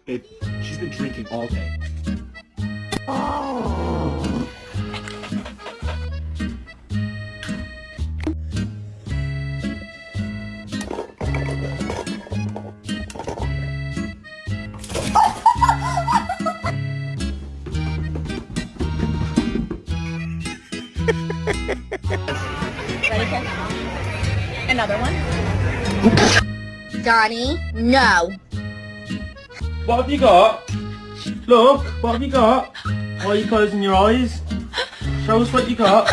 She's been drinking all day. Ready, Ken? Another one? Donnie, no. What have you got? Look, what have you got? Why are you closing your eyes? Show us what you got.